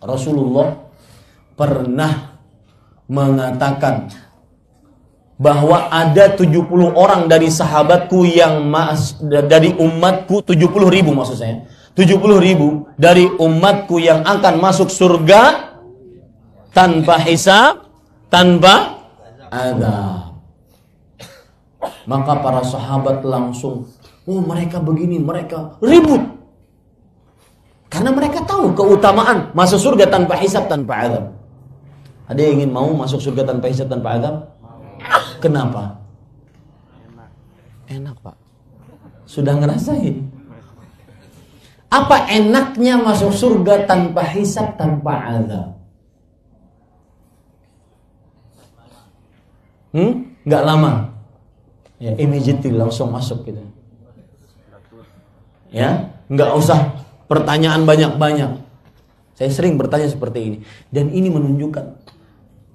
Rasulullah pernah mengatakan bahwa ada 70 orang dari sahabatku yang dari umatku, 70.000 maksud saya, 70.000 dari umatku yang akan masuk surga tanpa hisab, tanpa azab. Maka para sahabat langsung, oh mereka begini, mereka ribut. Karena mereka tahu keutamaan masuk surga tanpa hisab, tanpa azab. Ada yang ingin mau masuk surga tanpa hisab, tanpa azab? Kenapa? Enak Pak. Sudah ngerasain. Apa enaknya masuk surga tanpa hisab, tanpa azab? Nggak lama. Ya, immediately langsung masuk gitu. Ya, nggak usah pertanyaan banyak-banyak. Saya sering bertanya seperti ini. Dan ini menunjukkan,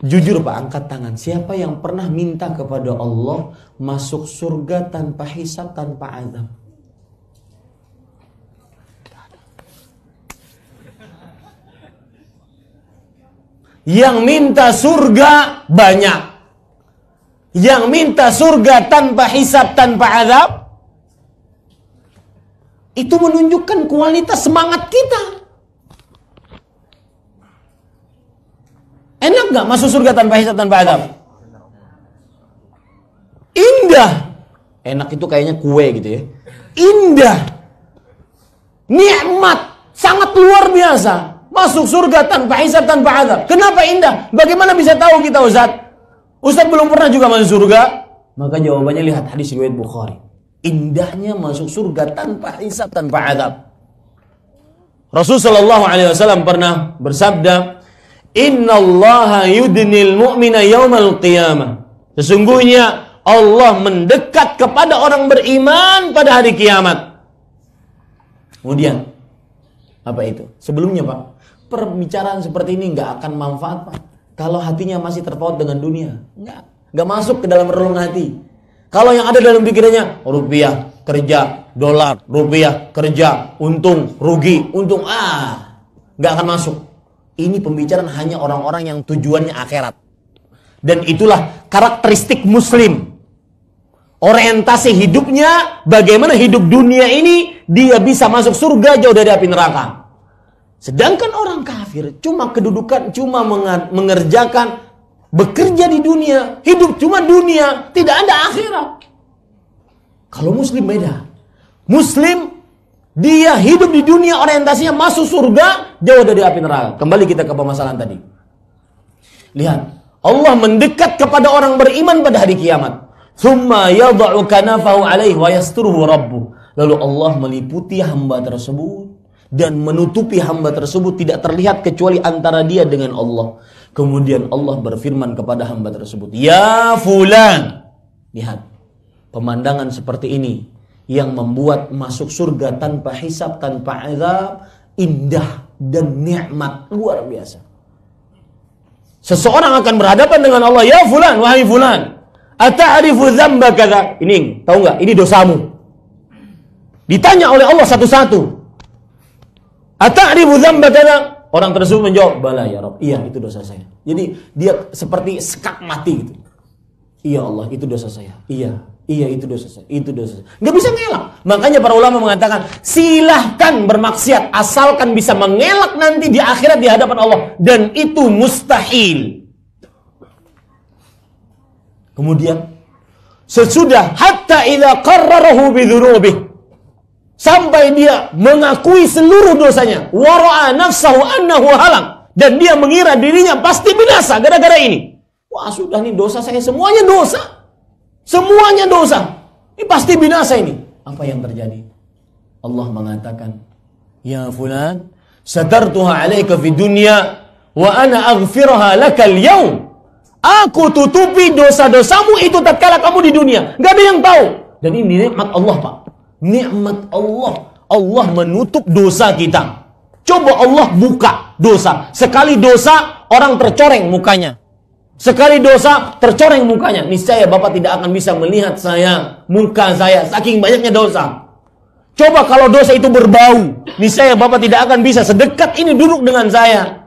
jujur Pak, angkat tangan. Siapa yang pernah minta kepada Allah masuk surga tanpa hisab, tanpa azab? Yang minta surga banyak. Yang minta surga tanpa hisab, tanpa azab, itu menunjukkan kualitas semangat kita. Enak gak masuk surga tanpa hisab, tanpa azab? Indah. Enak itu kayaknya kue gitu ya. Indah. Nikmat. Sangat luar biasa. Masuk surga tanpa hisab, tanpa azab. Kenapa indah? Bagaimana bisa tahu kita, Ustaz? Ustaz belum pernah juga masuk surga. Maka jawabannya lihat hadis riwayat Bukhari. Indahnya masuk surga tanpa hisab, tanpa azab. Rasul sallallahu alaihi wasallam pernah bersabda, "Innallaha yudnil mu'mina yaumal qiyamah." Sesungguhnya Allah mendekat kepada orang beriman pada hari kiamat. Kemudian apa itu? Sebelumnya Pak, perbicaraan seperti ini nggak akan manfaat Pak kalau hatinya masih terpaut dengan dunia. Nggak masuk ke dalam relung hati. Kalau yang ada dalam pikirannya rupiah kerja, dolar, rupiah kerja, untung, rugi, untung, nggak akan masuk. Ini pembicaraan hanya orang-orang yang tujuannya akhirat. Dan itulah karakteristik Muslim. Orientasi hidupnya bagaimana hidup dunia ini dia bisa masuk surga jauh dari api neraka. Sedangkan orang kafir cuma kedudukan, cuma mengerjakan, bekerja di dunia, hidup cuma dunia, tidak ada akhirat. Kalau Muslim beda. Muslim dia hidup di dunia, orientasinya masuk surga, jauh dari api neraka. Kembali kita ke permasalahan tadi. Lihat, Allah mendekat kepada orang beriman pada hari kiamat. Tsumma yad'u kanafahu 'alaihi wa yasturuhu rabbuh. Lalu Allah meliputi hamba tersebut dan menutupi hamba tersebut, tidak terlihat kecuali antara dia dengan Allah. Kemudian Allah berfirman kepada hamba tersebut, "Ya fulan." Lihat, pemandangan seperti ini yang membuat masuk surga tanpa hisab, tanpa azab, indah dan nikmat luar biasa. Seseorang akan berhadapan dengan Allah, "Ya fulan, wahai fulan, ata'rifu dzamba kadza?" Ini, tahu enggak? Ini dosamu. Ditanya oleh Allah satu-satu. "Ata'rifu dzamba kadza?" Orang tersebut menjawab, "Bala ya Rabb." Iya, itu dosa saya. Jadi dia seperti sekak mati gitu. Iya Allah, itu dosa saya. Iya, itu dosa saya. Itu dosa saya. Nggak bisa ngelak. Makanya para ulama mengatakan, silahkan bermaksiat asalkan bisa mengelak nanti di akhirat di hadapan Allah, dan itu mustahil. Kemudian sesudah hatta idza qarrarahu bi dzunubih, sampai dia mengakui seluruh dosanya, wa ra'a nafsahu annahu halang, dan dia mengira dirinya pasti binasa gara-gara ini. Wah, sudah nih dosa saya, semuanya dosa. Semuanya dosa. Ini pasti binasa ini. Apa yang terjadi? Allah mengatakan, "Ya fulan, satartuha 'alaika fid dunya wa ana aghfirha lakal yaum." Aku tutupi dosa-dosamu itu tatkala kamu di dunia. Gak ada yang tahu. Dan ini nikmat Allah, Pak. Nikmat Allah. Allah menutup dosa kita. Coba Allah buka dosa. Sekali dosa, orang tercoreng mukanya. Sekali dosa, tercoreng mukanya. Niscaya Bapak tidak akan bisa melihat saya, muka saya, saking banyaknya dosa. Coba kalau dosa itu berbau, niscaya Bapak tidak akan bisa sedekat ini duduk dengan saya.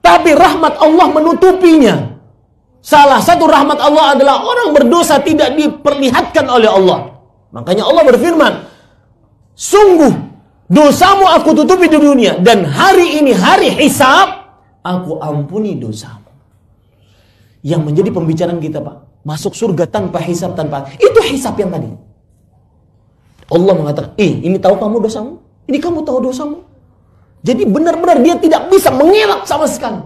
Tapi rahmat Allah menutupinya. Salah satu rahmat Allah adalah orang berdosa tidak diperlihatkan oleh Allah. Makanya Allah berfirman, sungguh dosamu aku tutupi di dunia, dan hari ini hari hisab, aku ampuni dosamu. Yang menjadi pembicaraan kita, Pak, masuk surga tanpa hisab, itu hisab yang tadi. Allah mengatakan, ini tahu kamu dosamu, ini kamu tahu dosamu. Jadi benar-benar dia tidak bisa mengelak sama sekali.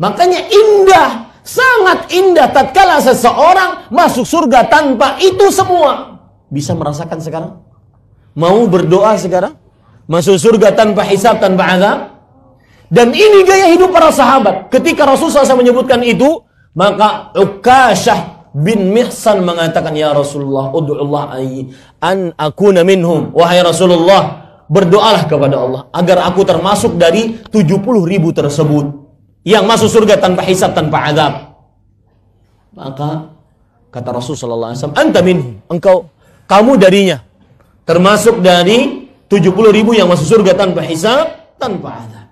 Makanya indah, sangat indah tatkala seseorang masuk surga tanpa itu semua. Bisa merasakan sekarang? Mau berdoa sekarang? Masuk surga tanpa hisab, tanpa azab? Dan ini gaya hidup para sahabat. Ketika Rasulullah SAW menyebutkan itu, maka Uqashah bin Mihsan mengatakan, ya Rasulullah, ud'ullah an akuna minhum. Wahai Rasulullah, berdoalah kepada Allah agar aku termasuk dari 70.000 tersebut yang masuk surga tanpa hisab, tanpa azab. Maka kata Rasulullah SAW, anta minhum, kamu darinya, termasuk dari 70.000 yang masuk surga tanpa hisab, tanpa azab.